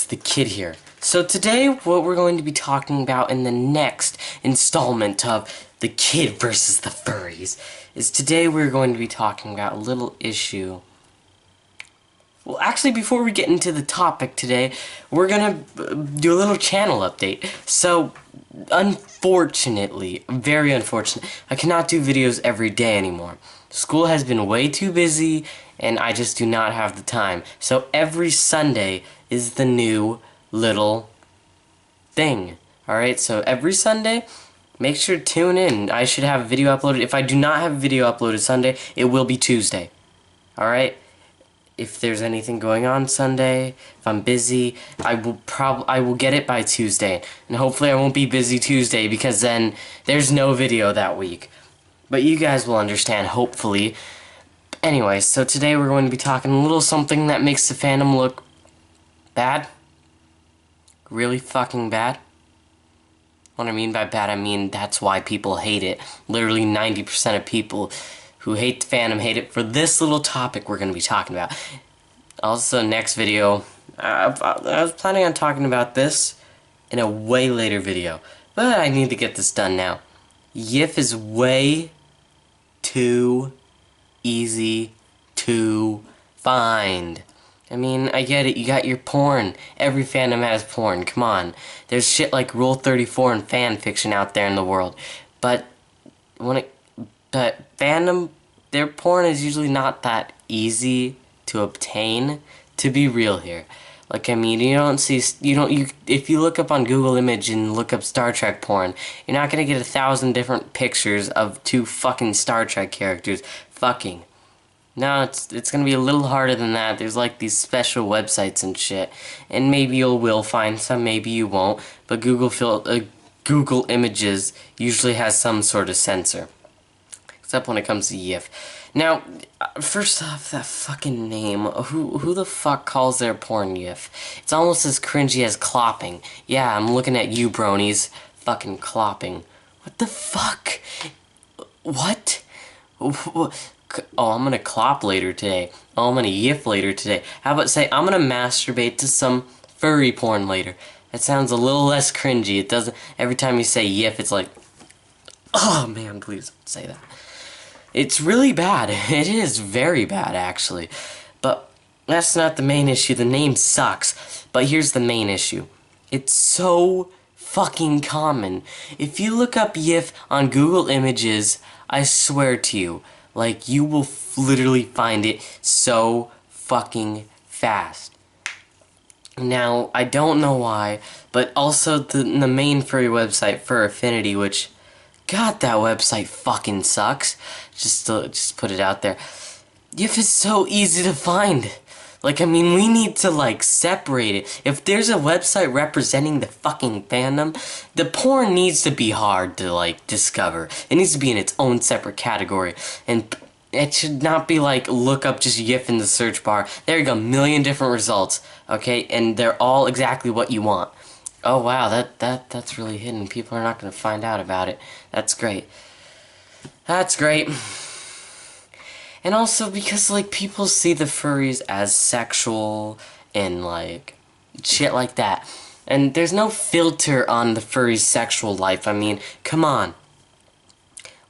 guys, the kid here. So today what we're going to be talking about in the next installment of the kid versus the furries is today we're going to be talking about a little issue. Well, actually, before we get into the topic today, we're gonna do a little channel update. So, unfortunately, very unfortunate, I cannot do videos every day anymore. School has been way too busy, and I just do not have the time. So every Sunday is the new little thing. Alright, so every Sunday, make sure to tune in. I should have a video uploaded. If I do not have a video uploaded Sunday, it will be Tuesday. Alright? If there's anything going on Sunday, if I'm busy, I will get it by Tuesday. And hopefully I won't be busy Tuesday because then there's no video that week. But you guys will understand, hopefully. Anyway, so today we're going to be talking a little something that makes the fandom look bad. Really fucking bad. What I mean by bad, I mean that's why people hate it. Literally 90% of people who hate the fandom hate it for this little topic we're going to be talking about. Also, next video, I was planning on talking about this in a way later video, but I need to get this done now. Yiff is way too easy to find. I mean, I get it, you got your porn. Every fandom has porn, come on. There's shit like Rule 34 and fan fiction out there in the world. But fandom, their porn is usually not that easy to obtain, to be real here. Like, I mean, if you look up on Google Image and look up Star Trek porn, you're not gonna get 1,000 different pictures of two fucking Star Trek characters fucking. No, it's gonna be a little harder than that. There's like these special websites and shit, and maybe you will find some, maybe you won't, but Google Images usually has some sort of censor. Except when it comes to Yiff. Now, first off, that fucking name. Who the fuck calls their porn Yiff? It's almost as cringy as clopping. Yeah, I'm looking at you, bronies. Fucking clopping. What the fuck? What? Oh, I'm gonna clop later today. Oh, I'm gonna Yiff later today. How about say, I'm gonna masturbate to some furry porn later. That sounds a little less cringy. It doesn't, every time you say Yiff, it's like, oh man, please don't say that. It's really bad. It is very bad, actually. But that's not the main issue. The name sucks. But here's the main issue. It's so fucking common. If you look up Yiff on Google Images, I swear to you, like, you will literally find it so fucking fast. Now, I don't know why, but also the main furry website, Fur Affinity, which, God, that website fucking sucks. Just put it out there. Yiff is so easy to find. Like, I mean, we need to, like, separate it. If there's a website representing the fucking fandom, the porn needs to be hard to, like, discover. It needs to be in its own separate category. And it should not be, like, look up just Yiff in the search bar. There you go, 1,000,000 different results, okay? And they're all exactly what you want. Oh, wow, that's really hidden. People are not going to find out about it. That's great. That's great. And also because, like, people see the furries as sexual and, like, shit like that. And there's no filter on the furry's sexual life. I mean, come on.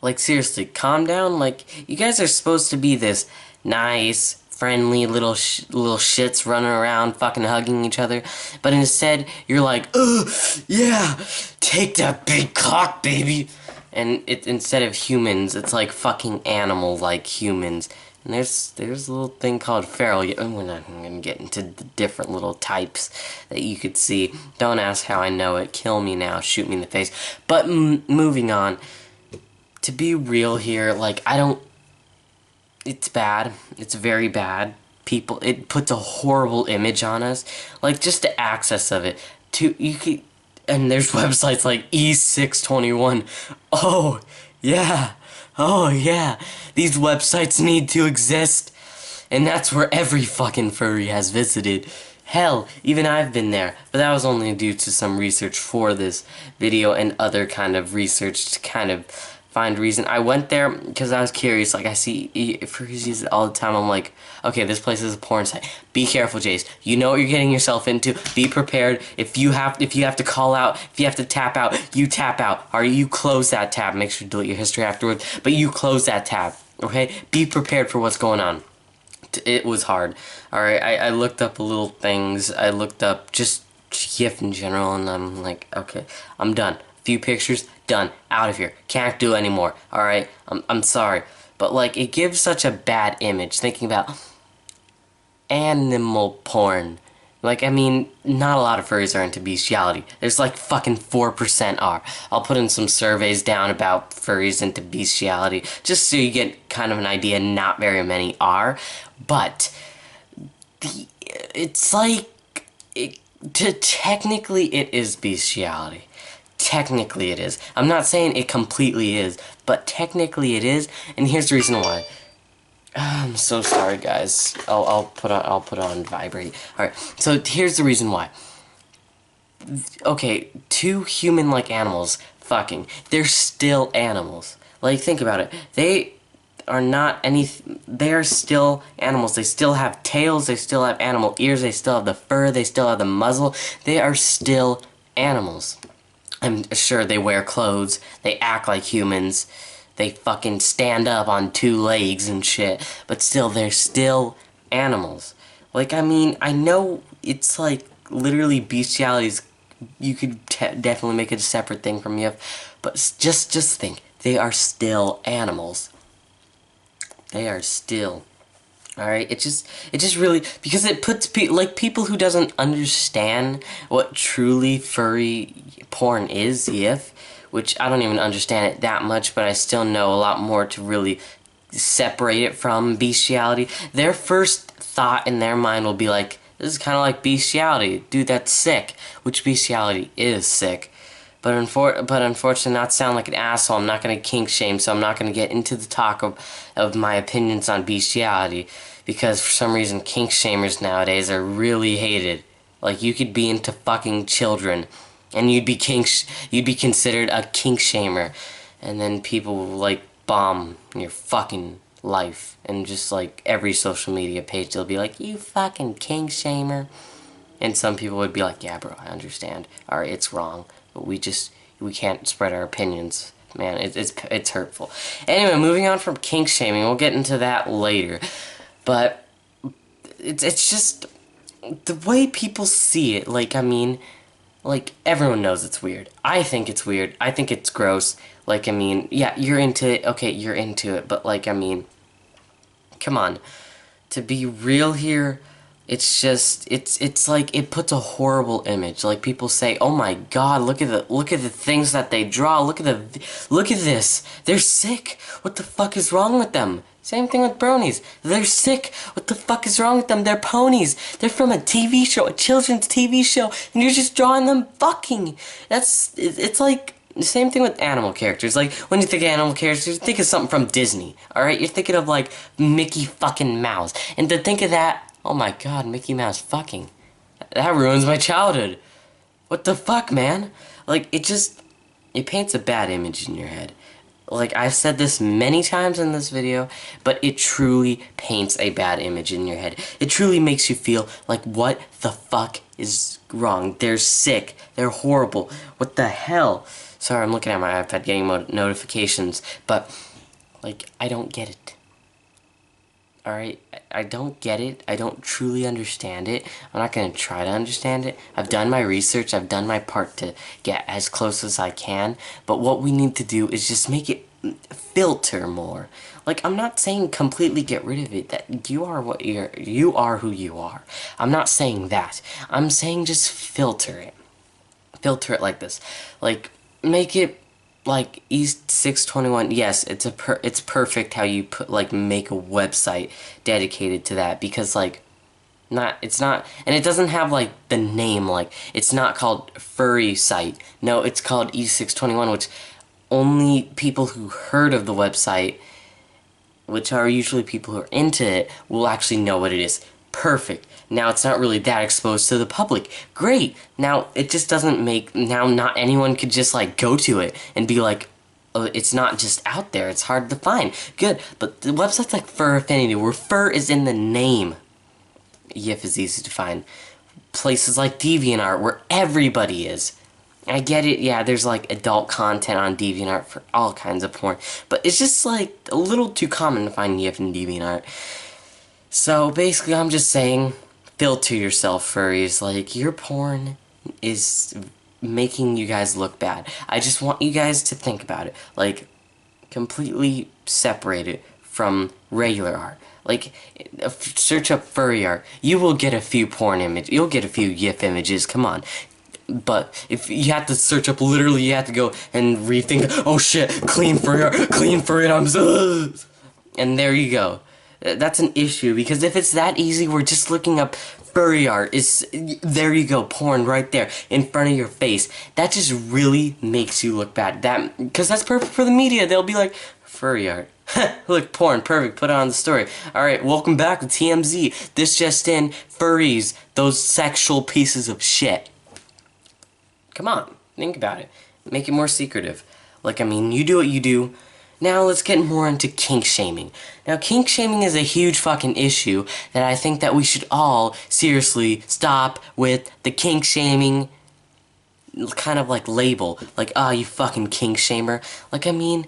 Like, seriously, calm down. Like, you guys are supposed to be this nice, friendly little shits running around fucking hugging each other. But instead, you're like, ugh, yeah, take that big cock, baby. And instead of humans, it's like fucking animal like humans. And there's a little thing called feral. I'm gonna get into the different little types that you could see. Don't ask how I know it. Kill me now. Shoot me in the face. But moving on. To be real here, like, it's bad. It's very bad. It puts a horrible image on us. Like, just the access of it. And there's websites like E621. Oh, yeah. Oh, yeah. These websites need to exist. And that's where every fucking furry has visited. Hell, even I've been there. But that was only due to some research for this video and other kind of research to kind of find reason. I went there because I was curious. Like, I see Furries use it all the time. I'm like, okay, this place is a porn site. Be careful, Jace. You know what you're getting yourself into. Be prepared. If you have to call out, if you have to tap out, you tap out. Or you close that tab. Make sure to delete your history afterwards. But you close that tab. Okay? Be prepared for what's going on. It was hard. Alright, I looked up little things. I looked up just Yiff in general, and I'm like, okay, I'm done. Few pictures, done. Out of here. Can't do anymore. Alright? I'm sorry. But, like, it gives such a bad image thinking about animal porn. Like, I mean, not a lot of furries are into bestiality. There's like fucking 4% are. I'll put in some surveys down about furries into bestiality, just so you get kind of an idea. Not very many are. But, it's like, technically it is bestiality. Technically it is. I'm not saying it completely is, but technically it is, and here's the reason why. I'm so sorry, guys. I'll put on vibrate. All right. So here's the reason why. Okay, two human-like animals fucking. They're still animals. Like, think about it. They are not any. They are still animals. They still have tails. They still have animal ears. They still have the fur. They still have the muzzle. They are still animals. I'm sure they wear clothes. They act like humans. They fucking stand up on two legs and shit, but still, they're still animals. Like, I mean, I know it's like literally bestialities. You could definitely make it a separate thing from you, but just think, they are still animals. They are still. Alright, it just really, because it puts people who doesn't understand what truly furry porn is, Yiff, which I don't even understand it that much, but I still know a lot more to really separate it from bestiality. Their first thought in their mind will be like, this is kind of like bestiality. Dude, that's sick. Which bestiality is sick. But unfortunately, not sound like an asshole. I'm not going to kink shame, so I'm not going to get into the talk of my opinions on bestiality. Because for some reason, kink shamers nowadays are really hated. Like, you could be into fucking children, and you'd be considered a kink shamer, and then people will, like, bomb your fucking life, and just like every social media page they'll be like, you fucking kink shamer, and some people would be like, yeah bro, I understand, alright, it's wrong, but we can't spread our opinions, man. It's hurtful. Anyway, moving on from kink shaming, we'll get into that later, but it's just the way people see it. Like, I mean, like, everyone knows it's weird. I think it's weird. I think it's gross. Like, I mean, yeah, you're into it. Okay, you're into it. But, like, I mean, come on. To be real here, it's just, it's like, it puts a horrible image. Like, people say, oh my god, look at the things that they draw. Look at this. They're sick. What the fuck is wrong with them? Same thing with bronies. They're sick. What the fuck is wrong with them? They're ponies. They're from a TV show, a children's TV show, and you're just drawing them fucking. It's like the same thing with animal characters. Like, when you think of animal characters, you think of something from Disney, alright? You're thinking of, like, Mickey fucking Mouse. And to think of that, oh my god, Mickey Mouse fucking. That ruins my childhood. What the fuck, man? Like, it paints a bad image in your head. Like, I've said this many times in this video, but it truly paints a bad image in your head. It truly makes you feel like, what the fuck is wrong? They're sick. They're horrible. What the hell? Sorry, I'm looking at my iPad getting notifications, but, like, I don't get it. Alright? I don't get it. I don't truly understand it. I'm not going to try to understand it. I've done my research. I've done my part to get as close as I can. But what we need to do is just make it filter more. Like, I'm not saying completely get rid of it. That you are who you are. I'm not saying that. I'm saying just filter it. Filter it like this. Like, make it like East 621, yes, it's perfect how you make a website dedicated to that, because like it's not, and it doesn't have like the name, like it's not called furry site. No, it's called East 621, which only people who heard of the website, which are usually people who are into it, will actually know what it is. Perfect. Now it's not really that exposed to the public. Great. Now it just doesn't make, now not anyone could just like go to it and be like, it's not just out there, it's hard to find. Good, but the websites like Fur Affinity, where fur is in the name, Yiff is easy to find. Places like DeviantArt, where everybody is. I get it, yeah, there's like adult content on DeviantArt for all kinds of porn, but it's just like a little too common to find Yiff and DeviantArt. So basically, I'm just saying, filter yourself, furries. Like, your porn is making you guys look bad. I just want you guys to think about it. Like, completely separate it from regular art. Like, search up furry art. You will get a few porn images. You'll get a few Yiff images. Come on. But if you have to search up, literally, you have to go and rethink. Oh shit! Clean furry art. Clean furry art. I'm so. And there you go. That's an issue, because if it's that easy, we're just looking up furry art. There you go, porn right there in front of your face. That just really makes you look bad. Because that's perfect for the media. They'll be like, furry art. Look, porn, perfect, put it on the story. Alright, welcome back to TMZ. This just in, furries, those sexual pieces of shit. Come on, think about it. Make it more secretive. Like, I mean, you do what you do. Now let's get more into kink shaming. Now, kink shaming is a huge fucking issue that I think that we should all seriously stop with the kink shaming kind of like label. Like, ah, you fucking kink shamer. Like, I mean,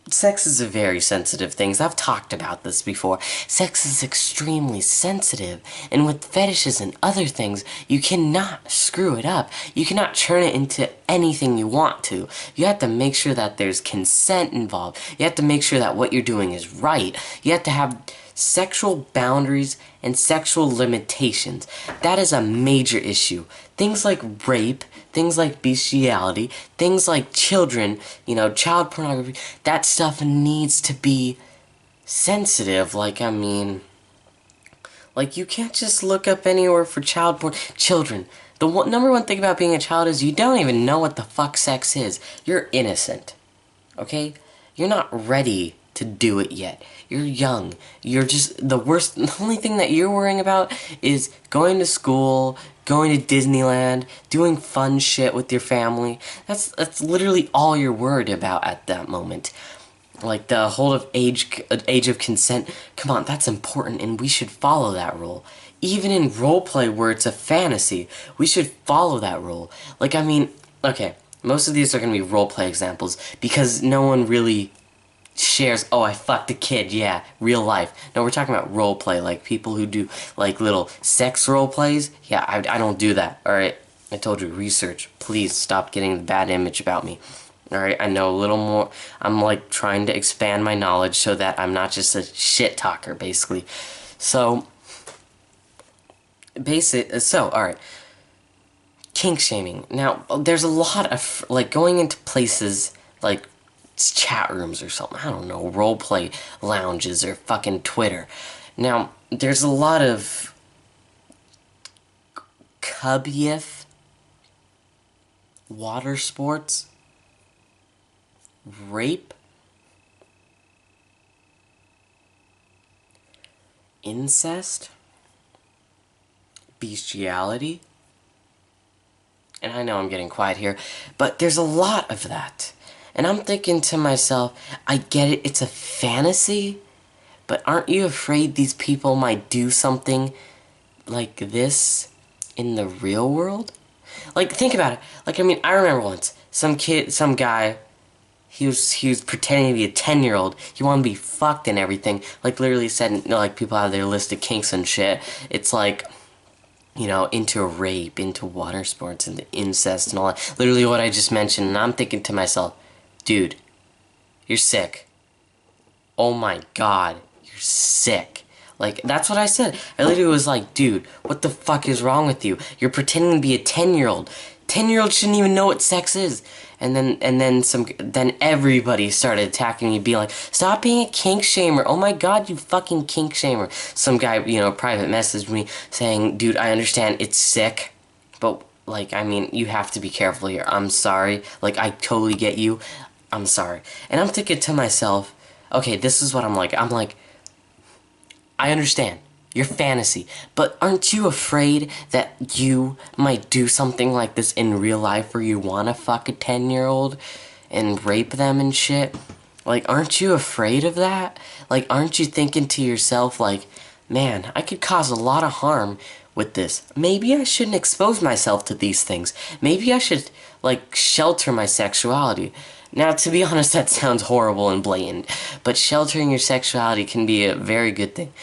sex is a very sensitive thing. I've talked about this before. Sex is extremely sensitive, and with fetishes and other things, you cannot screw it up. You cannot turn it into anything you want to. You have to make sure that there's consent involved. You have to make sure that what you're doing is right. You have to have sexual boundaries and sexual limitations. That is a major issue. Things like rape, things like bestiality, things like children, you know, child pornography, that stuff needs to be sensitive. Like, I mean, like, you can't just look up anywhere for child porn. Children. The number one thing about being a child is you don't even know what the fuck sex is. You're innocent. Okay? You're not ready to do it yet. You're young. You're just, the only thing that you're worrying about is going to school, going to Disneyland, doing fun shit with your family. That's literally all you're worried about at that moment. Like, the whole of age of consent, come on, that's important, and we should follow that rule. Even in roleplay where it's a fantasy, we should follow that rule. Like, I mean, okay, most of these are going to be roleplay examples, because no one really shares, oh, I fucked a kid, yeah, real life. No, we're talking about roleplay, like people who do, like, little sex roleplays. Yeah, I don't do that, alright? I told you, research. Please stop getting the bad image about me. Alright, I know a little more. I'm, like, trying to expand my knowledge so that I'm not just a shit talker, basically. So, alright. Kink shaming. Now, there's a lot of, like, going into places, like, chat rooms or something, I don't know, roleplay lounges or fucking Twitter. Now, there's a lot of cub yiff, water sports, rape, incest, bestiality, and I know I'm getting quiet here, but there's a lot of that. And I'm thinking to myself, I get it, it's a fantasy, but aren't you afraid these people might do something like this in the real world? Like, think about it. Like, I mean, I remember once, some guy, he was pretending to be a 10-year-old. He wanted to be fucked and everything. Like, literally said, you know, like, people have their list of kinks and shit. It's like, you know, into rape, into water sports, into incest and all that. Literally what I just mentioned, and I'm thinking to myself, dude, you're sick. Oh my god, you're sick. Like, that's what I said. I literally was like, dude, what the fuck is wrong with you? You're pretending to be a 10-year-old. 10-year-olds shouldn't even know what sex is. And then everybody started attacking me, being like, stop being a kink shamer. Oh my god, you fucking kink shamer. Some guy, you know, private messaged me saying, dude, I understand it's sick, but, like, I mean, you have to be careful here. I'm sorry. Like, I totally get you. I'm sorry. And I'm thinking to myself, okay, this is what I'm like. I'm like, I understand. Your fantasy. But aren't you afraid that you might do something like this in real life where you want to fuck a 10-year-old? and rape them and shit, like, aren't you afraid of that? Like, aren't you thinking to yourself, like, man, I could cause a lot of harm with this. Maybe I shouldn't expose myself to these things. Maybe I should, like, shelter my sexuality. Now, to be honest, that sounds horrible and blatant, but sheltering your sexuality can be a very good thing.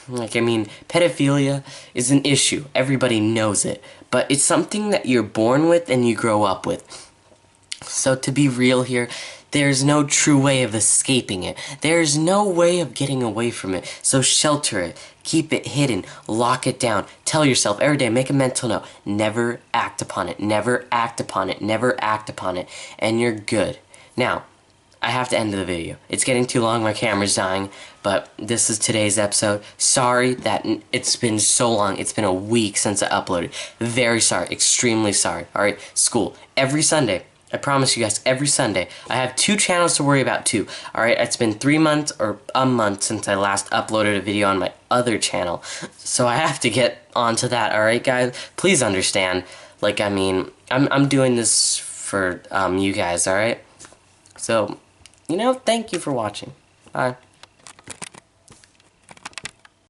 Like, I mean, pedophilia is an issue. Everybody knows it. But it's something that you're born with and you grow up with. So to be real here, there's no true way of escaping it. There's no way of getting away from it. So shelter it. Keep it hidden. Lock it down. Tell yourself every day, make a mental note. Never act upon it. Never act upon it. Never act upon it. And you're good. Now, I have to end the video. It's getting too long, my camera's dying, but this is today's episode. Sorry that it's been so long. It's been a week since I uploaded. Very sorry. Extremely sorry. Alright, school. Every Sunday. I promise you guys, every Sunday. I have 2 channels to worry about too. Alright, it's been 3 months or a month since I last uploaded a video on my other channel. So I have to get onto that, alright guys? Please understand. Like, I mean, I'm doing this for you guys, alright? So, you know, thank you for watching. Bye.